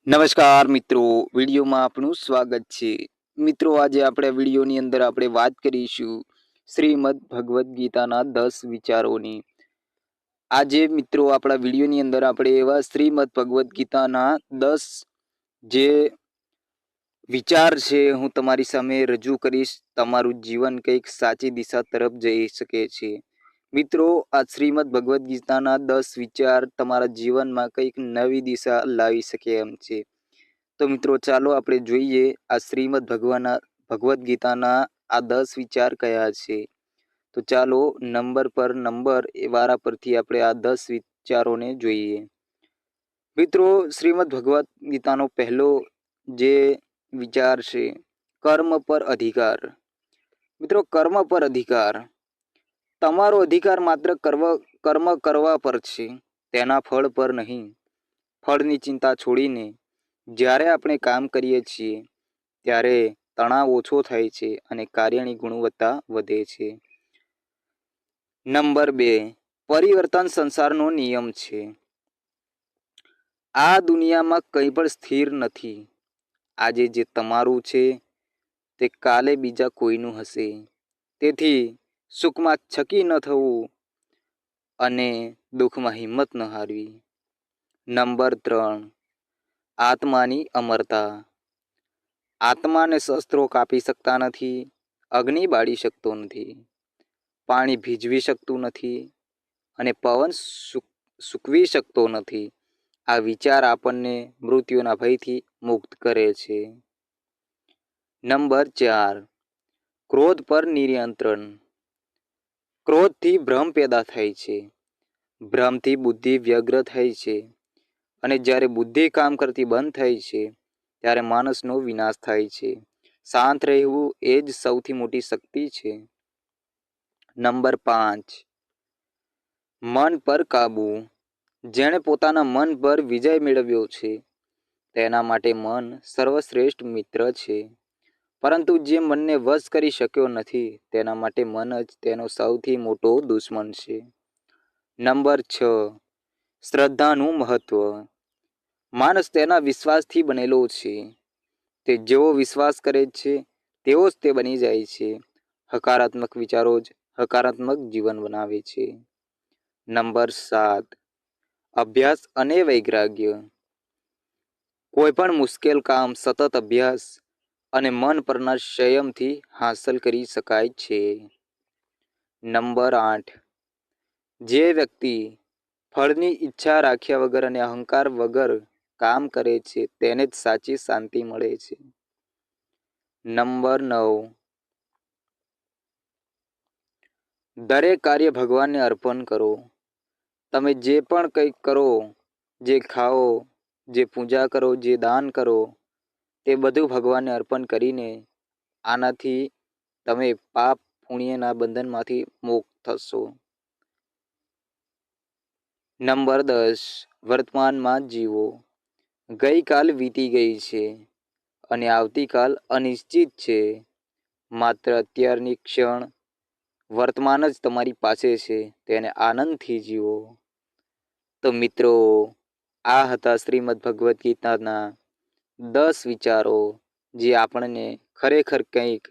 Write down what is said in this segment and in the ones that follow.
નમસ્કાર મિત્રો, વિડીયોમાં આપનું સ્વાગત છે। મિત્રો, આજે આપણે વિડીયોની અંદર આપણે વાત કરીશું શ્રીમદ ભગવદ્ ગીતાના 10 વિચારોની। આજે મિત્રો આપણા વિડીયોની અંદર આપણે એવા શ્રીમદ ભગવદ્ ગીતાના 10 જે વિચાર છે હું તમારી સામે રજૂ કરીશ। તમારું જીવન કંઈક સાચી દિશા તરફ જઈ શકે છે। મિત્રો, આ શ્રીમદ ભગવદ્ ગીતાના 10 વિચાર તમારા જીવનમાં કંઈક નવી દિશા લાવી શકે એમ છે। તો મિત્રો ચાલો આપણે જોઈએ આ શ્રીમદ ભગવદ્ ગીતાના આ 10 વિચાર કયા છે। તો ચાલો નંબર પર નંબર એ વારા પરથી આપણે આ 10 વિચારોને જોઈએ। મિત્રો, શ્રીમદ ભગવદ્ ગીતાનો પહેલો જે વિચાર છે કર્મ પર અધિકાર। મિત્રો, કર્મ પર અધિકાર, તમારો અધિકાર માત્ર કર્મ કરવા પર છે, તેના ફળ પર નહીં। ફળની ચિંતા છોડીને જ્યારે આપણે કામ કરીએ છીએ ત્યારે તણાવ ઓછો થાય છે અને કાર્યની ગુણવત્તા વધે છે। નંબર 2, પરિવર્તન સંસારનો નિયમ છે। આ દુનિયામાં કંઈ પણ સ્થિર નથી। આજે જે તમારું છે તે કાલે બીજા કોઈનું હશે। તેથી સુખમાં છકી ન થવું અને દુઃખમાં હિંમત ન હારવી। નંબર 3, આત્માની અમરતા। આત્માને શસ્ત્રો કાપી શકતા નથી, અગ્નિ બાળી શકતો નથી, પાણી ભીજવી શકતું નથી અને પવન સૂકવી શકતો નથી। આ વિચાર આપણને મૃત્યુના ભયથી મુક્ત કરે છે। નંબર 4, ક્રોધ પર નિયંત્રણ। ક્રોધથી ભ્રમ પેદા થાય છે, ભ્રમથી બુદ્ધિ વ્યગ્ર થાય છે અને જ્યારે બુદ્ધિ કામ કરતી બંધ થાય છે ત્યારે માણસનો વિનાશ થાય છે। શાંત રહેવું એ જ સૌથી મોટી શક્તિ છે। નંબર 5, મન પર કાબુ। જેણે પોતાના મન પર વિજય મેળવ્યો છે તેના માટે મન સર્વશ્રેષ્ઠ મિત્ર છે, પરંતુ જે મનને વશ કરી શક્યો નથી તેના માટે મન જ તેનો સૌથી મોટો દુશ્મન છે। નંબર 6, શ્રદ્ધાનું મહત્વ। માણસ તેના વિશ્વાસથી બનેલો છે। તે જેવો વિશ્વાસ કરે છે તેવો જ તે બની જાય છે। હકારાત્મક વિચારો જ હકારાત્મક જીવન બનાવે છે। નંબર 7, અભ્યાસ અને વૈરાગ્ય। કોઈ પણ મુશ્કેલ કામ સતત અભ્યાસ અને મન પરના સંયમથી હાંસલ કરી શકાય છે। નંબર 8, જે વ્યક્તિ ફળની ઈચ્છા રાખ્યા વગર અને અહંકાર વગર કામ કરે છે તેને જ સાચી શાંતિ મળે છે। નંબર 9, દરેક કાર્ય ભગવાનને અર્પણ કરો। તમે જે પણ કંઈક કરો, જે ખાઓ, જે પૂજા કરો, જે દાન કરો, તે બધું ભગવાનને અર્પણ કરીને આનાથી તમે પાપ પુણ્યના બંધનમાંથી મુક્ત થશો। નંબર 10, વર્તમાનમાં જીવો। ગઈકાલ વીતી ગઈ છે અને આવતીકાલ અનિશ્ચિત છે। માત્ર અત્યારની ક્ષણ વર્તમાન જ તમારી પાસે છે, તેને આનંદથી જીવો। તો મિત્રો, આ હતા શ્રીમદ ભગવદ્ ગીતાના 10 વિચારો જે આપણને ખરેખર કંઈક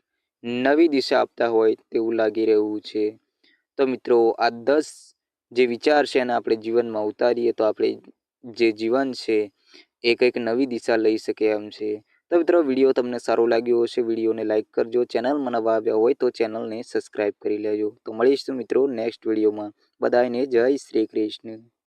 નવી દિશા આપતા હોય તેવું લાગી રહ્યું છે। તો મિત્રો, આ 10 જે વિચાર છે એને આપણે જીવનમાં ઉતારીએ તો આપણે જે જીવન છે એ કંઈક નવી દિશા લઈ શકે એમ છે। તો મિત્રો, વિડીયો તમને સારો લાગ્યો હશે, વિડીયોને લાઇક કરજો, ચેનલમાં નવા આવ્યા હોય તો ચેનલને સબસ્ક્રાઈબ કરી લેજો। તો મળીશું મિત્રો નેક્સ્ટ વિડીયોમાં। બધાને જય શ્રી કૃષ્ણ।